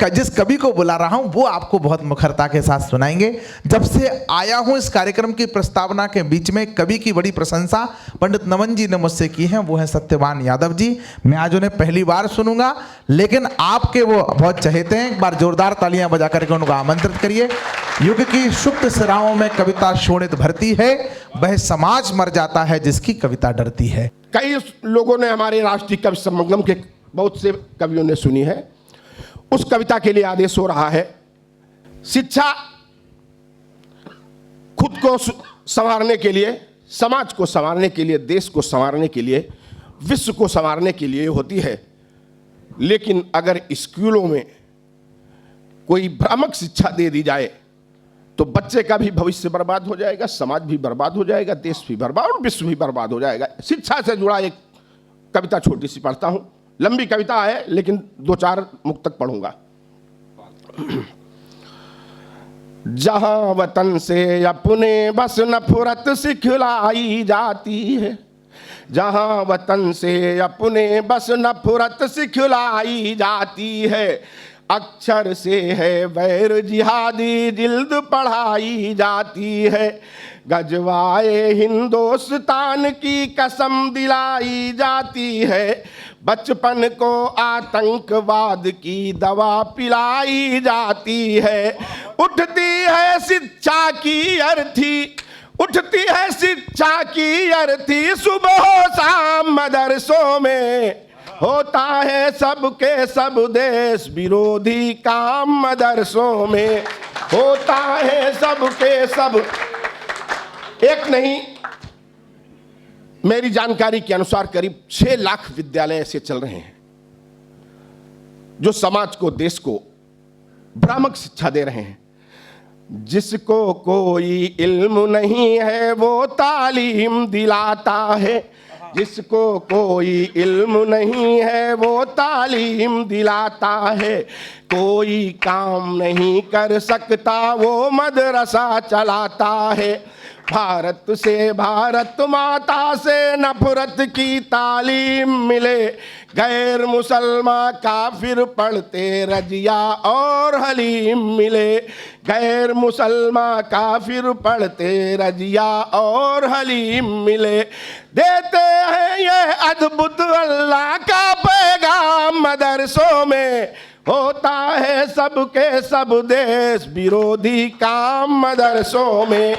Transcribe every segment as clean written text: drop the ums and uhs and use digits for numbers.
जिस कवि को बुला रहा हूं वो आपको बहुत मुखरता के साथ सुनाएंगे। जब से आया हूं इस कार्यक्रम की प्रस्तावना के बीच में कवि की बड़ी प्रशंसा पंडित नमन जी ने मुझसे की है, वो है सत्यवान यादव जी। मैं आज उन्हें पहली बार सुनूंगा, लेकिन आपके वो बहुत चहेते हैं। एक बार जोरदार तालियां बजा करके उनको आमंत्रित करिए। युग की सुप्त सिराओं में कविता शोणित भरती है, वह समाज मर जाता है जिसकी कविता डरती है। कई लोगों ने हमारे राष्ट्रीय कवि सम्मेलन के बहुत से कवियों ने सुनी है। उस कविता के लिए आदेश हो रहा है। शिक्षा खुद को संवारने के लिए, समाज को संवारने के लिए, देश को संवारने के लिए, विश्व को संवारने के लिए होती है। लेकिन अगर स्कूलों में कोई भ्रामक शिक्षा दे दी जाए तो बच्चे का भी भविष्य बर्बाद हो जाएगा, समाज भी बर्बाद हो जाएगा, देश भी बर्बाद और विश्व भी बर्बाद हो जाएगा। शिक्षा से जुड़ा एक कविता छोटी सी पढ़ता हूं। लंबी कविता है लेकिन 2-4 मुक्त तक पढ़ूंगा। जहां वतन से अपने बस नफरत सिखलाई जाती है, जहां वतन से अपने बस नफरत सिखलाई जाती है, अक्षर से है वैर जिहादी जिल्द पढ़ाई जाती है, गजवाए हिंदुस्तान की कसम दिलाई जाती है, बचपन को आतंकवाद की दवा पिलाई जाती है, उठती है शिक्षा की अर्थी, उठती है शिक्षा की अर्थी, सुबह शाम मदरसों में होता है सबके सब देश विरोधी काम, मदरसों में होता है सबके सब। एक नहीं, मेरी जानकारी के अनुसार करीब 6 लाख विद्यालय ऐसे चल रहे हैं जो समाज को, देश को भ्रामक शिक्षा दे रहे हैं। जिसको कोई इल्म नहीं है वो तालीम दिलाता है, जिसको कोई इल्म नहीं है वो तालीम दिलाता है, कोई काम नहीं कर सकता वो मदरसा चलाता है, भारत से, भारत माता से नफरत की तालीम मिले, गैर मुसलमान काफिर पढ़ते रजिया और हलीम मिले, गैर मुसलमान काफिर पढ़ते रजिया और हलीम मिले, देते हैं ये अद्भुत अल्लाह का पैगाम, मदरसों में होता है सबके सब देश विरोधी काम, मदरसों में।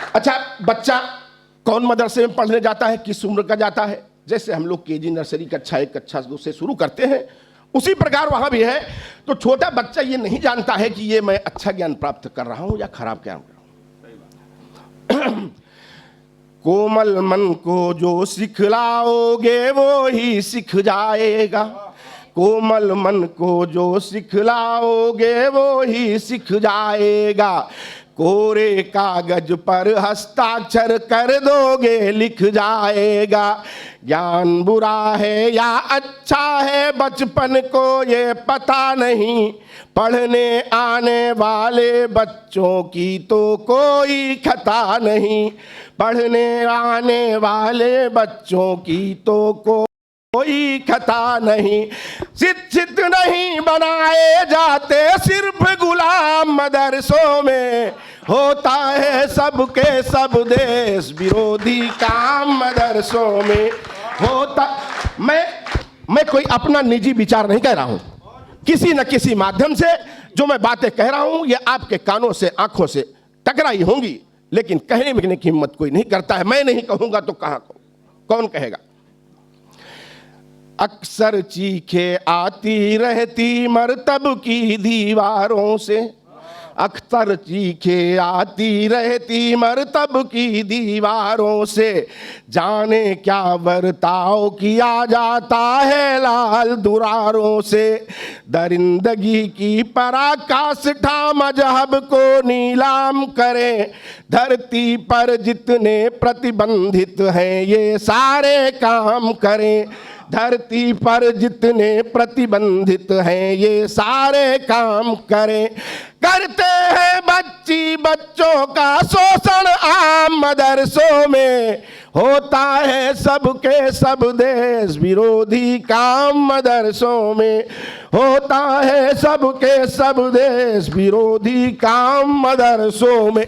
अच्छा, बच्चा कौन मदरसे में पढ़ने जाता है, किस उम्र का जाता है? जैसे हम लोग केजी नर्सरी कक्षा 1 कक्षा 2 से शुरू करते हैं, उसी प्रकार वहां भी है। तो छोटा बच्चा ये नहीं जानता है कि ये मैं अच्छा ज्ञान प्राप्त कर रहा हूं या खराब ज्ञान कर रहा हूं। कोमल मन को जो सिखलाओगे वो ही सीख जाएगा, कोमल मन को जो सिखलाओगे वो ही सीख जाएगा, कोरे कागज पर हस्ताक्षर कर दोगे लिख जाएगा, ज्ञान बुरा है या अच्छा है बचपन को ये पता नहीं, पढ़ने आने वाले बच्चों की तो कोई खता नहीं, पढ़ने आने वाले बच्चों की तो कोई खता नहीं, शिक्षित नहीं बनाए जाते सिर्फ गुलाम, मदरसों में होता है सबके सब देश विरोधी काम, मदरसों में होता। मैं कोई अपना निजी विचार नहीं कह रहा हूं, किसी न किसी माध्यम से जो मैं बातें कह रहा हूं ये आपके कानों से, आंखों से टकराई होंगी, लेकिन कहने में की हिम्मत कोई नहीं करता है। मैं नहीं कहूंगा तो कौन कहेगा? अक्सर चीखे आती रहती मरतब की दीवारों से, अक्सर चीखे आती रहती मरतब की दीवारों से, जाने क्या बर्ताव किया जाता है लाल दुरारों से, दरिंदगी की पराकाष्ठा मजहब को नीलाम करें, धरती पर जितने प्रतिबंधित हैं ये सारे काम करें, धरती पर जितने प्रतिबंधित हैं ये सारे काम करें, करते हैं बच्चे बच्ची बच्चों का शोषण आम मदरसों में होता है, सबके सब देश विरोधी काम मदरसों में होता है, सबके सब देश विरोधी काम मदरसों में।